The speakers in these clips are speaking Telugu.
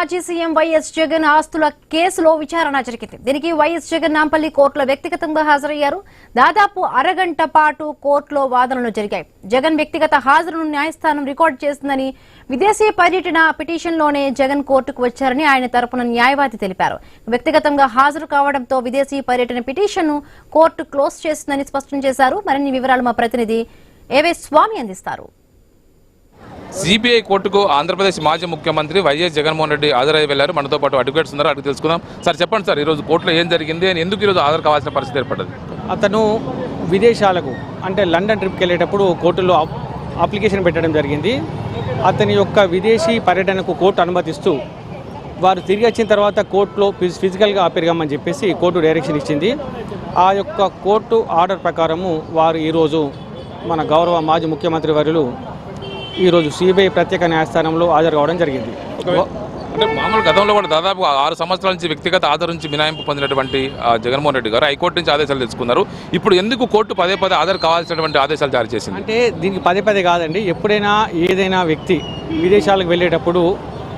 మాజీ సీఎం వైఎస్ జగన్ ఆస్తుల కేసులో విచారణ జరిగింది. దీనికి వైఎస్ జగన్ నాంపల్లి కోర్టులో వ్యక్తిగతంగా హాజరయ్యారు. దాదాపు అరగంట పాటు కోర్టులో వాదనలు జరిగాయి. జగన్ వ్యక్తిగత హాజరును న్యాయస్థానం రికార్డు చేసిందని, విదేశీ పర్యటన పిటిషన్లోనే జగన్ కోర్టుకు వచ్చారని ఆయన తరపున న్యాయవాది తెలిపారు. వ్యక్తిగతంగా హాజరు కావడంతో విదేశీ పర్యటన పిటిషన్ను కోర్టు క్లోజ్ చేసిందని స్పష్టం చేశారు. మరిన్ని వివరాలు మా ప్రతినిధి ఏవే స్వామి అందిస్తారు. సిబిఐ కోర్టుకు ఆంధ్రప్రదేశ్ మాజీ ముఖ్యమంత్రి వైఎస్ జగన్మోహన్ రెడ్డి హాజరై వెళ్లారు. మనతో పాటు అడ్వకేట్స్ ఉన్నారు, అడిగి తెలుసుకుందాం. సార్ చెప్పండి సార్, ఈరోజు కోర్టులో ఏం జరిగింది, ఎందుకు ఈరోజు హాజరు కావాల్సిన పరిస్థితి ఏర్పడ్డది? అతను విదేశాలకు అంటే లండన్ ట్రిప్కి వెళ్ళేటప్పుడు కోర్టులో అప్లికేషన్ పెట్టడం జరిగింది. అతని యొక్క విదేశీ పర్యటనకు కోర్టు అనుమతిస్తూ వారు తిరిగి వచ్చిన తర్వాత కోర్టులో ఫిజికల్గా పెరగమని చెప్పేసి కోర్టు డైరెక్షన్ ఇచ్చింది. ఆ యొక్క కోర్టు ఆర్డర్ ప్రకారము వారు ఈరోజు మన గౌరవ మాజీ ముఖ్యమంత్రి వర్యులు ఈరోజు సిబిఐ ప్రత్యేక న్యాయస్థానంలో హాజరు కావడం జరిగింది. అంటే మామూలు గతంలో కూడా దాదాపు 6 సంవత్సరాల నుంచి వ్యక్తిగత ఆధార్ నుంచి మినహాయింపు పొందినటువంటి జగన్మోహన్ రెడ్డి గారు హైకోర్టు నుంచి ఆదేశాలు తెచ్చుకున్నారు. ఇప్పుడు ఎందుకు కోర్టు పదే హాజరు కావాల్సినటువంటి ఆదేశాలు జారీ చేసింది? అంటే దీనికి పదే కాదండి, ఎప్పుడైనా ఏదైనా వ్యక్తి విదేశాలకు వెళ్ళేటప్పుడు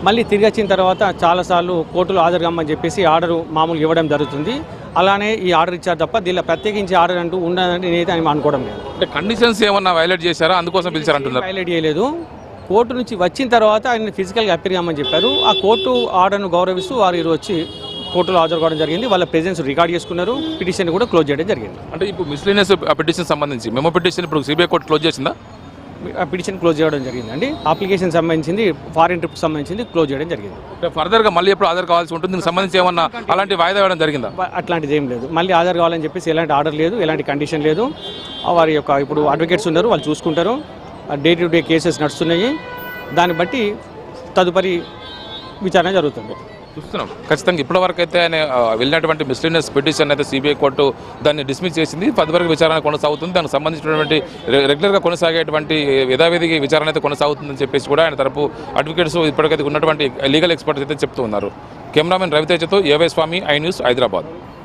మళ్ళీ తిరిగి వచ్చిన తర్వాత చాలాసార్లు కోర్టులో హాజరు కమ్మని చెప్పేసి ఆర్డర్ మామూలు ఇవ్వడం జరుగుతుంది. అలానే ఈ ఆర్డర్ ఇచ్చారు తప్ప దీనిలో ప్రత్యేకించి ఆర్డర్ అంటూ ఉండదని నేనైతే అనుకోవడం లేదు. అంటే కండిషన్స్ ఏమన్నా వైలేట్ చేశారా, అందుకోసం పిలిచారంటున్నారు? వైలేట్ చేయలేదు. కోర్టు నుంచి వచ్చిన తర్వాత ఆయన ఫిజికల్గా అపీర్ కమ్మని చెప్పారు. ఆ కోర్టు ఆర్డర్ను గౌరవిస్తూ వారు ఈరోజు వచ్చి కోర్టులో హాజరు కావడం జరిగింది. వాళ్ళ ప్రెజెన్స్ రికార్డ్ చేసుకున్నారు. పిటిషన్ కూడా క్లోజ్ చేయడం జరిగింది. అంటే ఇప్పుడు మిస్లీనియస్ పిటిషన్ సంబంధించి మెమో పిటిషన్ ఇప్పుడు సిబిఐ కోర్టు క్లోజ్ చేసిందా? పిటిషన్ క్లోజ్ చేయడం జరిగిందండి. అప్లికేషన్ సంబంధించింది, ఫారిన్ ట్రిప్ సంబంధించి క్లోజ్ చేయడం జరిగింది. ఫర్దర్గా మళ్ళీ ఎప్పుడు హాజరు కావాల్సి ఉంటుంది? దీనికి సంబంధించి ఏమన్నా అలాంటి వాయిదా వేయడం జరిగిందా? అట్లాంటిది ఏం లేదు. మళ్ళీ హాజరు కావాలని చెప్పేసి ఎలాంటి ఆర్డర్ లేదు, ఎలాంటి కండిషన్ లేదు. వారి యొక్క ఇప్పుడు అడ్వకేట్స్ ఉన్నారు, వాళ్ళు చూసుకుంటారు. డే టు డే కేసెస్ నడుస్తున్నాయి. దాన్ని బట్టి తదుపరి విచారణ జరుగుతుంది. చూస్తున్నాం ఖచ్చితంగా ఇప్పటివరకు అయితే ఆయన వెళ్ళినటువంటి మిస్లీనియస్ పిటిషన్ అయితే సిబిఐ కోర్టు దాన్ని డిస్మిస్ చేసింది. తదుపరి విచారణ కొనసాగుతుంది. దానికి సంబంధించినటువంటి రెగ్యులర్గా కొనసాగేటువంటి యథావిధిగా విచారణ అయితే కొనసాగుతుందని చెప్పేసి కూడా ఆయన తరపు అడ్వకేట్స్ ఇప్పటికైతే ఉన్నటువంటి లీగల్ ఎక్స్పర్ట్స్ అయితే చెప్తూ ఉన్నారు. కెమెరామెన్ రవితేజతో A Y Swamy, I news, Hyderabad.